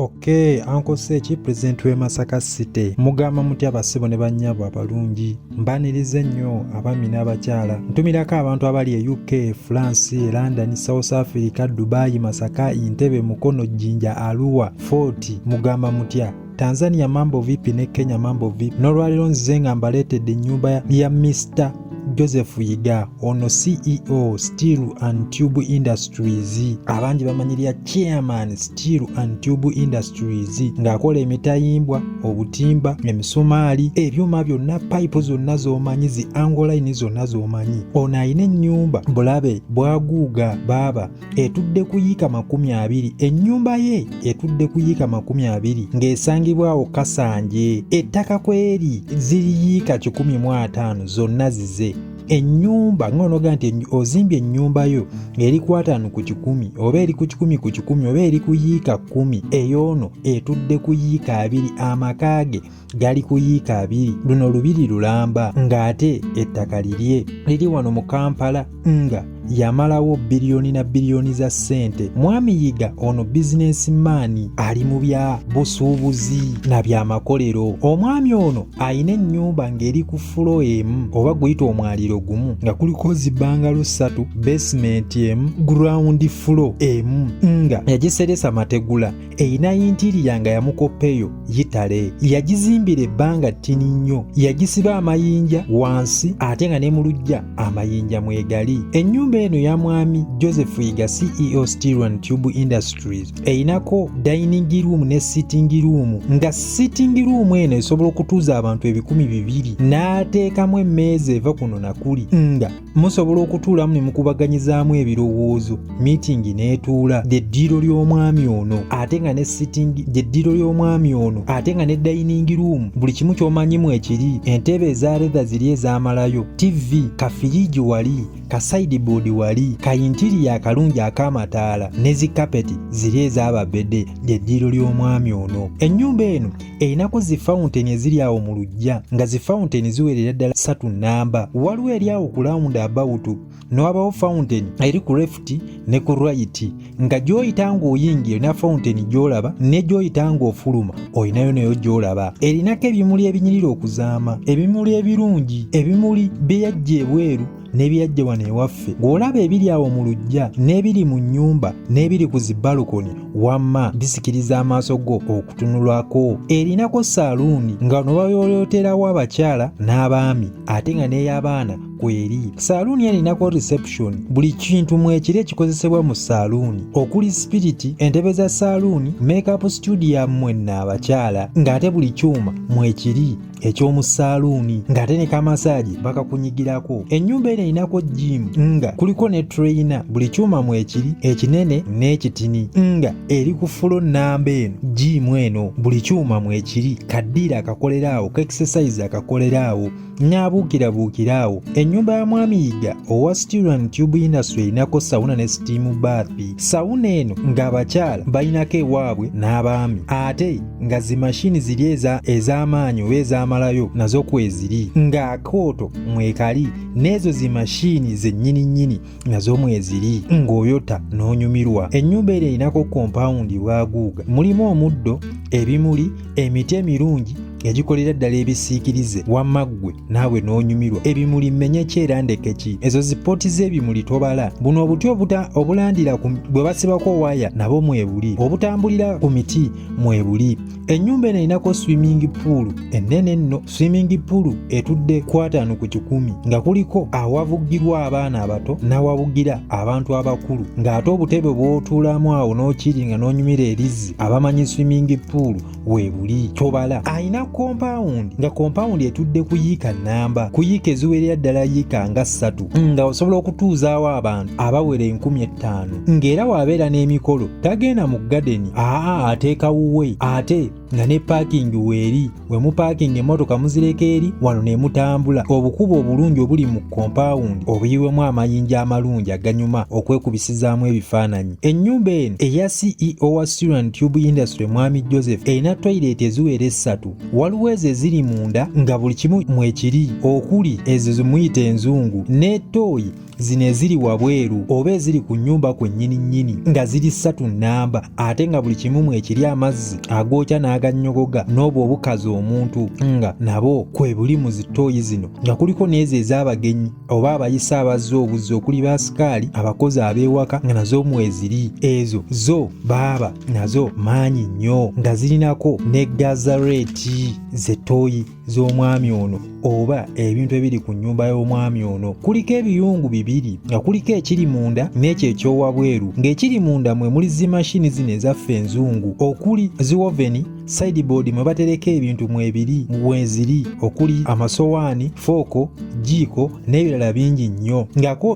Okay, Uncle Sechi, President we Masaka City. Mugamba mutya abasibo ne bannyabo abalungi. Mbanirize nnyo abaami n'abakyala. Ntumirako abantu abali e UK, France, London, South Africa, Dubai, Masaka, Entebbe, Mukono, Jinja, Arua, Fort. Mugamba mutya. Tanzania mambo vipi ne Kenya mambo vipi? N'olwaliro nzize nga mbaleetedde ennyumba ya Mr. Joseph Yiga, ono CEO Steel and Tube Industries, abangi bamanyirira Chairman Steel and Tube Industries, ng'akola emitayimbwa, obutimba, emisumaali, ebyuma byonna, pipe zonna z'omanyi, zi angoline zonna z'omanyi. Ono ayina ennyumba bulabe bwaguuga baaba etudde kuyiika 20, ennyumba ye etudde kuyiika 20 ng'esangibwawo Kasanje, ettaka kweri ziriyiika 15 zonna zize. Ennyumba ng'onoga nti ozimbye ennyumba yo eri ku 5 ku 10 oba eri ku 10 ku 10 oba eri ku yiika 10, eyoono etudde ku yiika 2, amakaage gali ku yiika 2, luno lubiri lulamba, ng'ate ettaka liri wano mu Kampala nga yamalawo biliyoni na biliyoni za ssente. Mwami Yiga ono businessman ali mu bya busuubuzi na byamakolero. Omwami ono ayina ennyumba ng'eri ku fulo emu oba guyita omwaliro gumu nga kuliko zibangalo 3, basement emu, ground floor emu, nga yagiseresa mategula, eyina interior nga yamukoppeyo yitale, yagizimbira ebbanga ttini nnyo, yagisiba amayinja wansi ate nga ne mu luggya amayinja mwegali. Ennyumba eno ya mwami Joseph Yiga CEO Steel and Tube Industries eyinako dining room ne sitting room, nga sitting room eno esobola okutuuza abantu 200 n'ateekamu emmeeza eva kuno na kuli, nga musobola okutuulamu ne mukubaganyizaamu ebirowoozo, meeting n'etuula ly'eddiiro ly'omwami ono, ate nga ne sitting ly'eddiiro ly'omwami ono, ate nga ne dining room buli kimu ky'omanyimu ekiri, entebe eza leather ziri ez'amalayo, TV, kafiriji wali, ka sideboard wali, ka interior akalungi ak'amataala ne zikapeti ziri ez'ababede, ly'eddiiro ly'omwami ono. Ennyumba eno eyinako zi fountain eziri awo mu luggya, nga zi fountain ziwerera ddala 3 nnamba. Waliwo eri awo ku round about n'wabawo fountain eri ku left ne ku right, nga gy'oyita ng'oyingira na fountain gy'olaba ne gy'oyita ng'ofuluma oyinayo nayo gy'olaba. Erinako ebimuli ebinyirira okuzaama, ebimuli ebirungi, ebimuli byeyajja ebweru n'ebyajja wano ewaffe. Ng'olaba ebiri awo mu luggya n'ebiri mu nnyumba n'ebiri ku zibalukoni, wamma bisikiriza amaaso go okutunulwako. Erinako saaluuni nga no bayooloterawo abakyala n'abaami ate nga n'ey'abaana kweri. Saaluuni erinako reception, buli kintu mwekiri ekikozesebwa mu saaluuni okuli spiriti, entebe za saaluuni, makeup studio mwenna abakyala, ng'ate buli kyuma mwekiri eky'omu saaluuni, ng'ate ne kamasaaji bakakunyigirako. Ennyumba eno erinako gym nga kuliko ne trainer, buli kyuma mwekiri ekinene n'ekitini, nga eri ku fulo nnamba eno. Gym eno buli kyuma mwekiri, kaddiira akakoleraawo, ka exercise akakoleraawo, n'abuukirabuukiraawo. Ennyumba ya mwami Yiga owa Steel and Tube Industry erinako sawuna ne steam bath. Sawuna eno ng'abakyala balinako ewaabwe n'abaami, ate nga zi mashini ziri ez'amaanyi oba ez'amalayo nazo kweziri, ng'akooto mwekali n'ezo zi mashini zennyini nazo mweziri, ng'oyota n'onyumirwa. Ennyumba eno erinako compound bwaguuga, mulimu omuddo, ebimuli, emiti emirungi egikolera ddala ebisiikirize, wamma ggwe naawe n'onyumirwa. Ebimuli mmenye kyerandeke ki, ezo zipooti z'ebimuli tobala. Buno obuti obulandira bwe basibako waya nabo mwebuli, obutambulira ku miti mwebuli. Ennyumba eno erinako swimming pool ennene nno, swimming pool etudde ku 5 ku 10, nga kuliko awavugirwa abaana abato n'awavugira abantu abakulu, ng'ate obutebe bw'otuulamu awo n'okiri nga n'onyumira erizzi, abamanyi swimming pool weebuli tobala. Ayina compound nga compound etudde ku yiika nnamba, ku yiika eziwerera ddala yiika nga 3, nga osobola okutuuzaawo abantu abawera 15,000, ng'era waabeera n'emikolo tagenda mu garden, ateeka wuwe, ate nga ne parking weeri we mu parking emmotoka muzireka eri wano ne mutambula obukubo obulungi obuli mu compound obuyiwemu amayinja amalungi aganyuma okwekubisizaamu ebifaananyi. Ennyumba eno eya CEO wa Steel and Tube Industry Mwami Joseph erina toilet eziwera 3. Waliwo ezo eziri munda nga buli kimu mwekiri okuli ezo zimuyita enzungu ne tooyi zino eziri wabweru oba eziri ku nnyumba kwennyini nga ziri 3 nnamba ate nga buli kimu mwekiri amazzi agookya n'agannyogoga n'obwo obukazi omuntu nga nabo kwe buli mu zitooyi zino nga kuliko n'ezo ez'abagenyi oba abayisa abazze obuzzi okuli baasikaali abakozi ab'ewaka nga nazo mweziri ezo zo baaba nazo maanyi nnyo nga zirinako ne gazareeti z'ettooyi z'omwami ono oba ebintu ebiri ku nnyumba y'omwami ono. Kuliko ebiyungu bibiri nga kuliko ekiri munda n'ekyo ekyowabweru ng'ekiri munda mwe muli zimashini zino ezaffe enzungu okuli ziwoveni sideboard mwe batereka ebintu mwebiri mweziri okuli amasowaani fooko jiiko n'ebirala bingi nnyo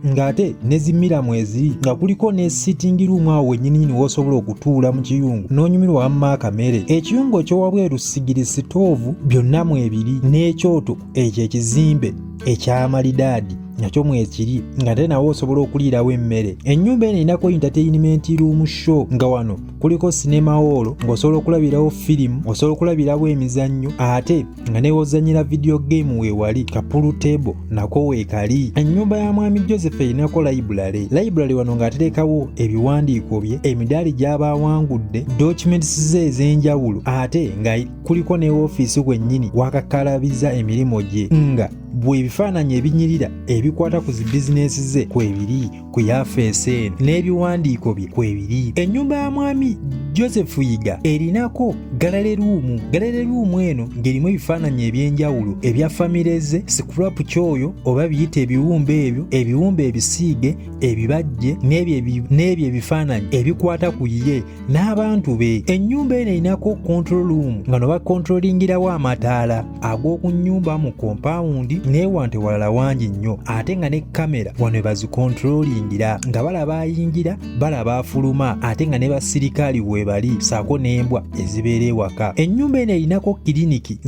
ng'ate ne zimira mweziri nga kuliko ne sitting room awo wennyini w'osobola okutuula mu kiyungu n'onyumirwa wamma akamere. Ekiyungu ekyowabweru sigiri sitoovu byonna mwebiri n'ekyoto ekyo ekizimbe eky'amalidaadi nakyo mwekiri nga te nawe osobola okuliirawo emmere. Ennyumba eno erinako entertainment room show nga wano kuliko cinema hall ng'osobola okulabirawo firimu osobola okulabirawo emizannyo ate nga newozanyira video game weewali ka pool table nako weekali. Ennyumba ya Mwami Joseph erinako library wano ng'aterekawo ebiwandiiko bye emidaali gy'aba awangudde documents ze ez'enjawulo ate nga kuliko ne woofiisi gwennyini wakakalabiza emirimu gye nga bwe ebifaananyi ebinyirira ebikwata ku zi bizinesi ze kwebiri ku yafeesi eno n'ebiwandiiko bye kwebiri. Ennyumba ya Mwami Joseph Yiga erinako gallery room eno ng'erimu ebifaananyi eby'enjawulo ebya famire ze scrap kyoyo oba biyita ebiwumbe ebisiige ebibajje n'ebyo ebifaananyi ebikwata ku ye n'abantu be. Ennyumba eno erinako control room nga no bakontrolingirawo amataala ag'oku nnyumba mu compound neewante walala wangi nnyo ate nga ne kamera wano bazikontrolingira nga balaba ayingira balaba afuluma ate nga ne basirikali webali saako n'embwa ezibeera ewaka. Ennyumba eno erinako kiriniki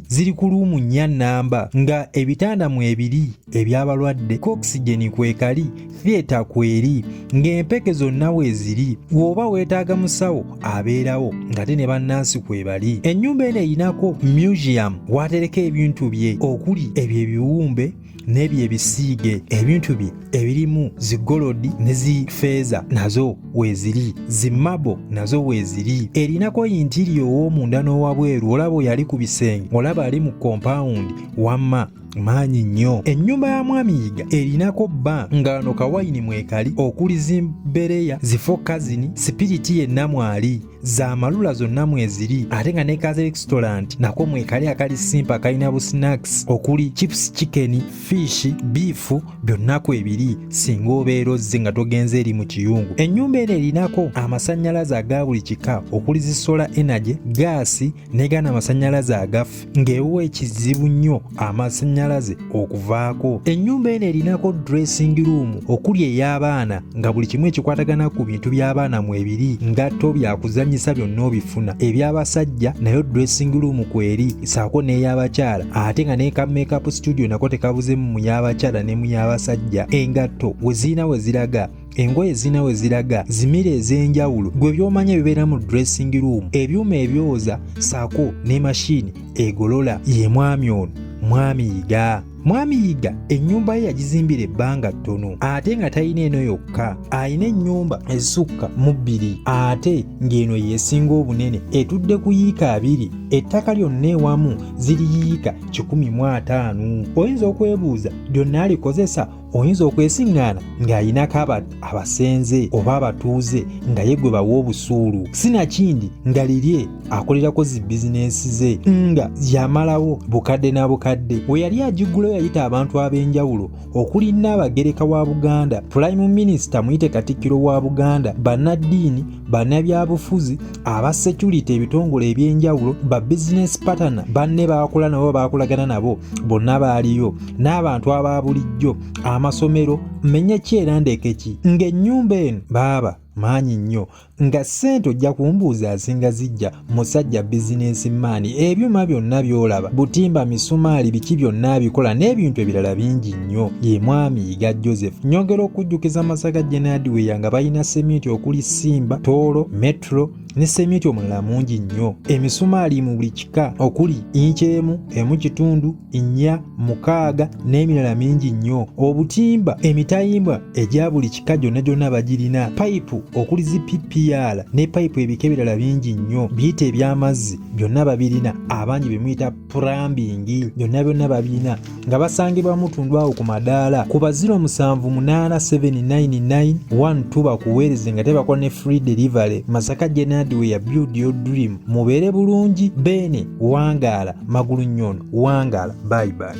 ziri ku luumu 4 nnamba nga ebitanda mwebiri eby'abalwadde oxygen kwekali theatre kweri ng'empeke zonna weeziri bw'oba weetaaga musawo abeerawo nga te ne bannansi kwebali. Ennyumba eno erinako museum watereka ebintu bye okuli ebyo ebiwumbe n'ebyo ebisiige ebintu bye ebirimu zigolodi ne zifeeza nazo weeziri zimabo nazo weeziri. Erinako interior w'omunda n'owabweru olaba oyali ku bisenge olaba ali mu compound wamma maanyi nnyo. Ennyumba ya Mwami Yiga erinako bba nga wano kawayini mwekali okuli zimbereya zifo kazini sipiriti yenna mwali z'amalula zonna mweziri ate nga ne kaze restaurant nako mwekali akali simpa kalina bu snacks okuli chips chicken fish beef byonna kwebiri singa obeera ozze nga togenze eri mu kiyungu. Ennyumba eno erinako amasannyalaze aga buli kika okuli zisola energy gaasi ne gana amasannyalaze agafu ng'ewa ekizibu nnyo amasannyalaze okuvaako. Ennyumba eno erinako dressing room okuli ey'abaana nga buli kimu ekikwatagana ku bintu by'abaana mwebiri ngatto byakuzannyisa byonna obifuna. Eby'abasajja nayo dressing room kweri saako n'ey'abakyala ate nga ne ka makeup studio nako tekabuzemu mu y'abakyala ne mu y'abasajja. Engatto weziina weziraga engoye zina we ziraga zimira ez'enjawulo gwe by'omanya bibeera mu dressing room ebyuma ebyoza saako ne mashini egolola ye mwami ono Mwami Yiga. Mwami Yiga ennyumba ye yagizimbira ebbanga ttono ate nga talina eno yokka alina ennyumba ezisukka mu 2 ate ng'eno yeesinga obunene etudde ku yiika 2 ettaka lyonna ewamu ziri yiika 150. Oyinza okwebuuza lyonna alikozesa oyinza okwesiŋŋaana ng'ayinako abasenze oba abatuuze nga ye gwe bawa obusuulu sinakindi nga lirye akolerako zi bizinensi ze nga yamalawo bukadde na bukadde. We yali agigulayo yayita abantu ab'enjawulo okuli Nnaabagereka wa Buganda, Prime Minister Muyite Katikkiro wa Buganda, bannaddiini, bannabyabufuzi, aba security ebitongole eby'enjawulo, ba business partner banne baakola nabo baakolagana nabo bonna baaliyo n'abantu aba bulijjo amasomero menye kyera ndekeki ng'ennyumba eno baaba maanyi nnyo. Nga ssente ojja kumbuuza asinga zijja musajja bizinensi maani. Ebyuma byonna by'olaba, butimba, misumaali, biki byonna abikola n'ebintu ebirala bingi nnyo. Ye mwami Yiga Joseph. Nyongera okujjukiza Masaka Hardware nga balina sementi okuli Simba, Tooro, Metro ne sementi omulala mungi nnyo. Emisumaali mu buli kika okuli inchi 1, 1.5, 4, 6 n'emirala mingi nnyo. Obutimba, emitayimbwa egya buli kika gyonna bagirina. Payipu okuli zi PPR ne payipu ebika ebirala bingi nnyo. Biyite eby'amazzi byonna babirina. Abangi bemuyita plumbing byonna babirina nga basangibwa Mutundwa awo ku madaala ku ba 07879912 bakuweereze nga tebakola ne free delivery. Masaka Hardware, build your dream. Mubeere bulungi. Bene Wangaala, Magulu Nyono Wangaala. Bye bye.